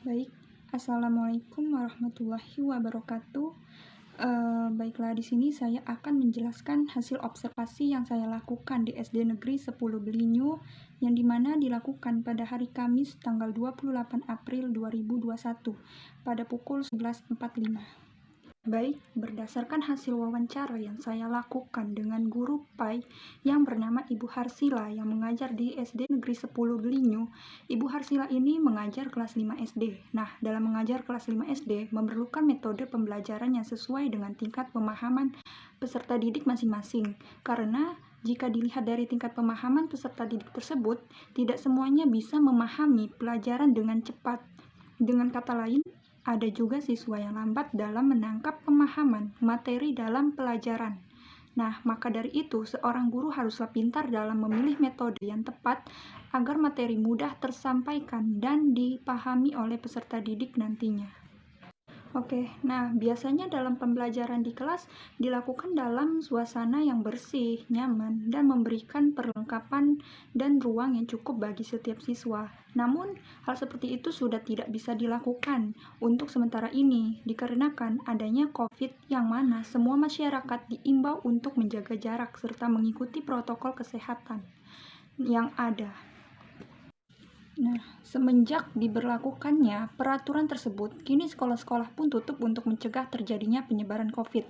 Baik, Assalamualaikum warahmatullahi wabarakatuh. Baiklah, di sini saya akan menjelaskan hasil observasi yang saya lakukan di SD Negeri 10 Belinyu, yang dimana dilakukan pada hari Kamis tanggal 28 April 2021 pada pukul 11.45. Baik, berdasarkan hasil wawancara yang saya lakukan dengan guru PAI yang bernama Ibu Harsila yang mengajar di SD Negeri 10 Belinyu, Ibu Harsila ini mengajar kelas 5 SD. Nah, dalam mengajar kelas 5 SD memerlukan metode pembelajaran yang sesuai dengan tingkat pemahaman peserta didik masing-masing. Karena jika dilihat dari tingkat pemahaman peserta didik tersebut, tidak semuanya bisa memahami pelajaran dengan cepat. Dengan kata lain, ada juga siswa yang lambat dalam menangkap pemahaman materi dalam pelajaran. Nah, maka dari itu, seorang guru haruslah pintar dalam memilih metode yang tepat agar materi mudah tersampaikan dan dipahami oleh peserta didik nantinya. Oke, nah biasanya dalam pembelajaran di kelas dilakukan dalam suasana yang bersih, nyaman, dan memberikan perlengkapan dan ruang yang cukup bagi setiap siswa. Namun, hal seperti itu sudah tidak bisa dilakukan untuk sementara ini dikarenakan adanya COVID yang mana semua masyarakat diimbau untuk menjaga jarak serta mengikuti protokol kesehatan yang ada. Nah, semenjak diberlakukannya peraturan tersebut, kini sekolah-sekolah pun tutup untuk mencegah terjadinya penyebaran COVID.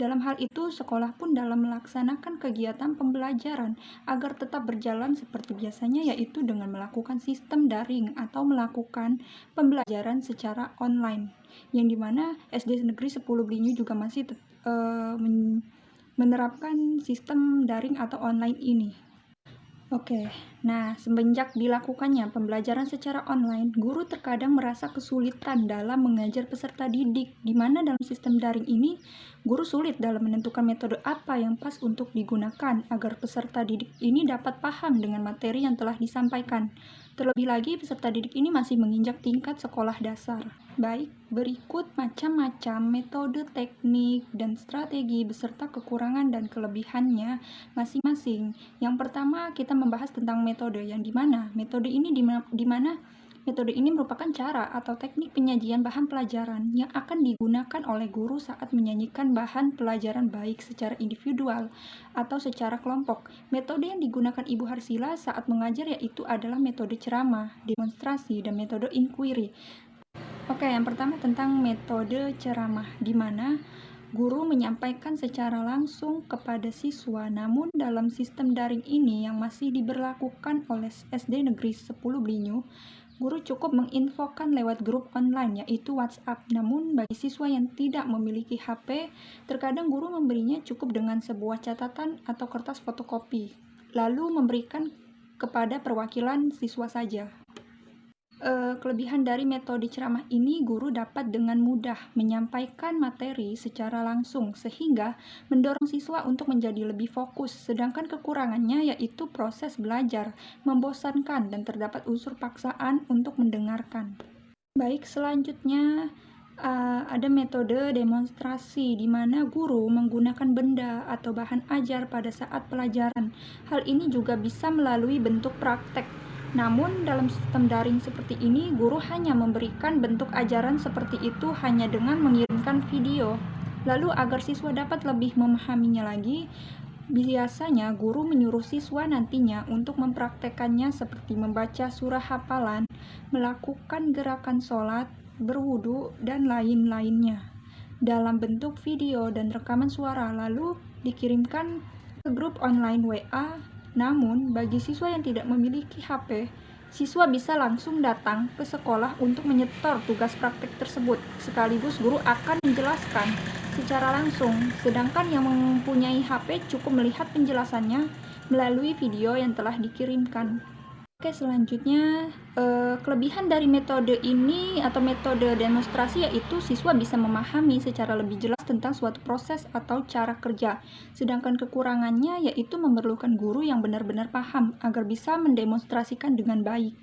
Dalam hal itu, sekolah pun dalam melaksanakan kegiatan pembelajaran agar tetap berjalan seperti biasanya, yaitu dengan melakukan sistem daring atau melakukan pembelajaran secara online. Yang dimana SD Negeri 10 Belinyu juga masih menerapkan sistem daring atau online ini. Oke, nah semenjak dilakukannya pembelajaran secara online, guru terkadang merasa kesulitan dalam mengajar peserta didik, di mana dalam sistem daring ini, guru sulit dalam menentukan metode apa yang pas untuk digunakan agar peserta didik ini dapat paham dengan materi yang telah disampaikan. Terlebih lagi, peserta didik ini masih menginjak tingkat sekolah dasar. Baik, berikut macam-macam metode, teknik, dan strategi beserta kekurangan dan kelebihannya masing-masing. Yang pertama, kita membahas tentang metode yang dimana metode ini merupakan cara atau teknik penyajian bahan pelajaran yang akan digunakan oleh guru saat menyanyikan bahan pelajaran baik secara individual atau secara kelompok. Metode yang digunakan Ibu Harsila saat mengajar yaitu adalah metode ceramah, demonstrasi, dan metode inquiry. Oke, yang pertama tentang metode ceramah, di mana guru menyampaikan secara langsung kepada siswa, namun dalam sistem daring ini yang masih diberlakukan oleh SD Negeri 10 Belinyu, guru cukup menginfokan lewat grup online yaitu WhatsApp. Namun bagi siswa yang tidak memiliki HP, terkadang guru memberinya cukup dengan sebuah catatan atau kertas fotokopi, lalu memberikan kepada perwakilan siswa saja. Kelebihan dari metode ceramah ini, guru dapat dengan mudah menyampaikan materi secara langsung sehingga mendorong siswa untuk menjadi lebih fokus, sedangkan kekurangannya yaitu proses belajar membosankan dan terdapat unsur paksaan untuk mendengarkan. Baik, selanjutnya ada metode demonstrasi di mana guru menggunakan benda atau bahan ajar pada saat pelajaran. Hal ini juga bisa melalui bentuk praktek. Namun dalam sistem daring seperti ini, guru hanya memberikan bentuk ajaran seperti itu hanya dengan mengirimkan video. Lalu agar siswa dapat lebih memahaminya lagi, biasanya guru menyuruh siswa nantinya untuk mempraktekannya seperti membaca surah hafalan, melakukan gerakan sholat, berwudu, dan lain-lainnya dalam bentuk video dan rekaman suara, lalu dikirimkan ke grup online WA. Namun, bagi siswa yang tidak memiliki HP, siswa bisa langsung datang ke sekolah untuk menyetor tugas praktek tersebut. Sekaligus guru akan menjelaskan secara langsung, sedangkan yang mempunyai HP cukup melihat penjelasannya melalui video yang telah dikirimkan. Oke, selanjutnya kelebihan dari metode ini atau metode demonstrasi yaitu siswa bisa memahami secara lebih jelas tentang suatu proses atau cara kerja. Sedangkan kekurangannya yaitu memerlukan guru yang benar-benar paham agar bisa mendemonstrasikan dengan baik.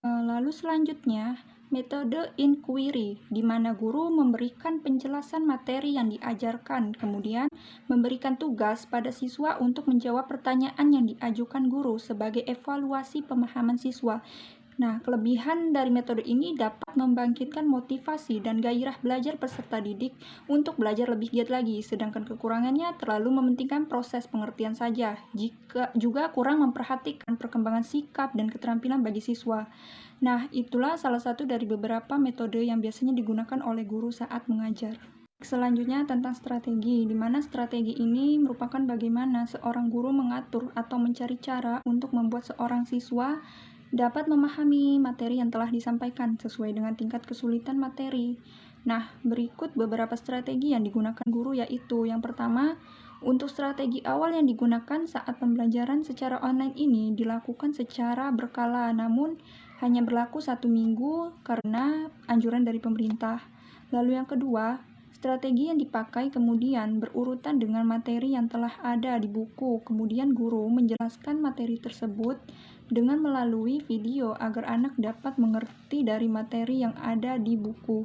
Lalu selanjutnya, metode inquiry, di mana guru memberikan penjelasan materi yang diajarkan, kemudian memberikan tugas pada siswa untuk menjawab pertanyaan yang diajukan guru sebagai evaluasi pemahaman siswa. Nah, kelebihan dari metode ini dapat membangkitkan motivasi dan gairah belajar peserta didik untuk belajar lebih giat lagi, sedangkan kekurangannya terlalu mementingkan proses pengertian saja, jika juga kurang memperhatikan perkembangan sikap dan keterampilan bagi siswa. Nah, itulah salah satu dari beberapa metode yang biasanya digunakan oleh guru saat mengajar. Selanjutnya tentang strategi, di mana strategi ini merupakan bagaimana seorang guru mengatur atau mencari cara untuk membuat seorang siswa dapat memahami materi yang telah disampaikan sesuai dengan tingkat kesulitan materi. Nah, berikut beberapa strategi yang digunakan guru, yaitu yang pertama, untuk strategi awal yang digunakan saat pembelajaran secara online ini dilakukan secara berkala, namun hanya berlaku 1 minggu karena anjuran dari pemerintah. Lalu yang kedua, strategi yang dipakai kemudian berurutan dengan materi yang telah ada di buku. Kemudian guru menjelaskan materi tersebut dengan melalui video agar anak dapat mengerti dari materi yang ada di buku.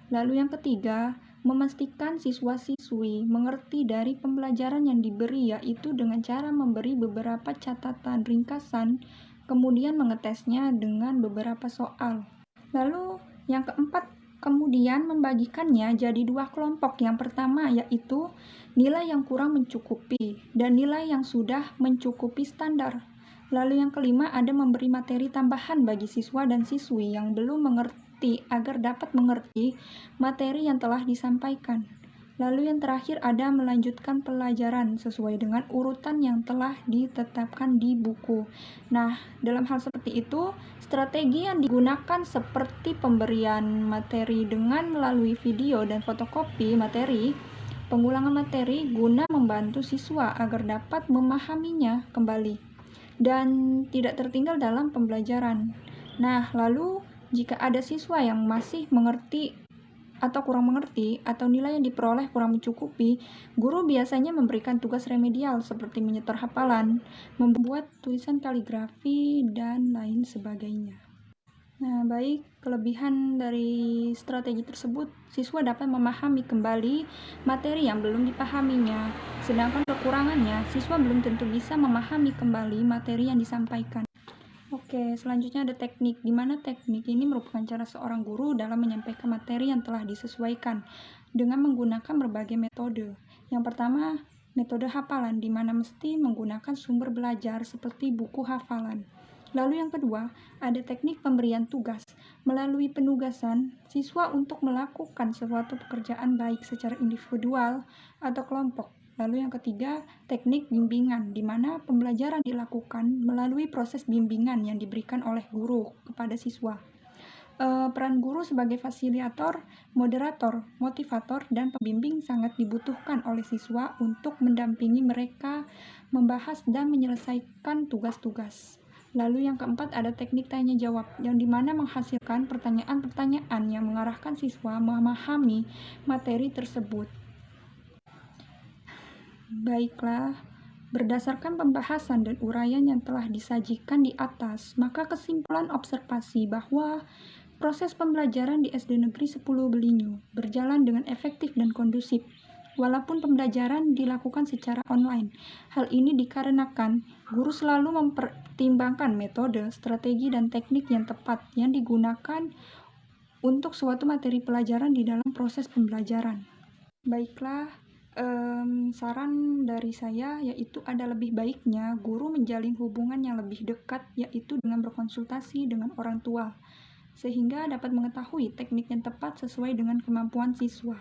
Lalu yang ketiga, memastikan siswa-siswi mengerti dari pembelajaran yang diberi, yaitu dengan cara memberi beberapa catatan ringkasan, kemudian mengetesnya dengan beberapa soal. Lalu yang keempat, kemudian membagikannya jadi 2 kelompok. Yang pertama yaitu nilai yang kurang mencukupi dan nilai yang sudah mencukupi standar. Lalu yang kelima, ada memberi materi tambahan bagi siswa dan siswi yang belum mengerti agar dapat mengerti materi yang telah disampaikan. Lalu yang terakhir, ada melanjutkan pelajaran sesuai dengan urutan yang telah ditetapkan di buku. Nah, dalam hal seperti itu, strategi yang digunakan seperti pemberian materi dengan melalui video dan fotokopi materi, pengulangan materi guna membantu siswa agar dapat memahaminya kembali dan tidak tertinggal dalam pembelajaran. Nah, lalu jika ada siswa yang masih mengerti atau kurang mengerti atau nilai yang diperoleh kurang mencukupi, guru biasanya memberikan tugas remedial seperti menyetor hafalan, membuat tulisan kaligrafi, dan lain sebagainya. Nah, baik, kelebihan dari strategi tersebut, siswa dapat memahami kembali materi yang belum dipahaminya, sedangkan kekurangannya, siswa belum tentu bisa memahami kembali materi yang disampaikan. Oke, selanjutnya ada teknik, di mana teknik ini merupakan cara seorang guru dalam menyampaikan materi yang telah disesuaikan dengan menggunakan berbagai metode. Yang pertama, metode hafalan, di mana mesti menggunakan sumber belajar seperti buku hafalan. Lalu yang kedua, ada teknik pemberian tugas. Melalui penugasan, siswa untuk melakukan suatu pekerjaan baik secara individual atau kelompok. Lalu yang ketiga, teknik bimbingan, di mana pembelajaran dilakukan melalui proses bimbingan yang diberikan oleh guru kepada siswa. Peran guru sebagai fasilitator, moderator, motivator, dan pembimbing sangat dibutuhkan oleh siswa untuk mendampingi mereka membahas dan menyelesaikan tugas-tugas. Lalu yang keempat, ada teknik tanya jawab, yang dimana menghasilkan pertanyaan-pertanyaan yang mengarahkan siswa memahami materi tersebut. Baiklah, berdasarkan pembahasan dan uraian yang telah disajikan di atas, maka kesimpulan observasi bahwa proses pembelajaran di SD Negeri 10 Belinyu berjalan dengan efektif dan kondusif, walaupun pembelajaran dilakukan secara online. Hal ini dikarenakan guru selalu mempertimbangkan metode, strategi, dan teknik yang tepat yang digunakan untuk suatu materi pelajaran di dalam proses pembelajaran. Baiklah, saran dari saya yaitu ada lebih baiknya guru menjalin hubungan yang lebih dekat, yaitu dengan berkonsultasi dengan orang tua, sehingga dapat mengetahui teknik yang tepat sesuai dengan kemampuan siswa.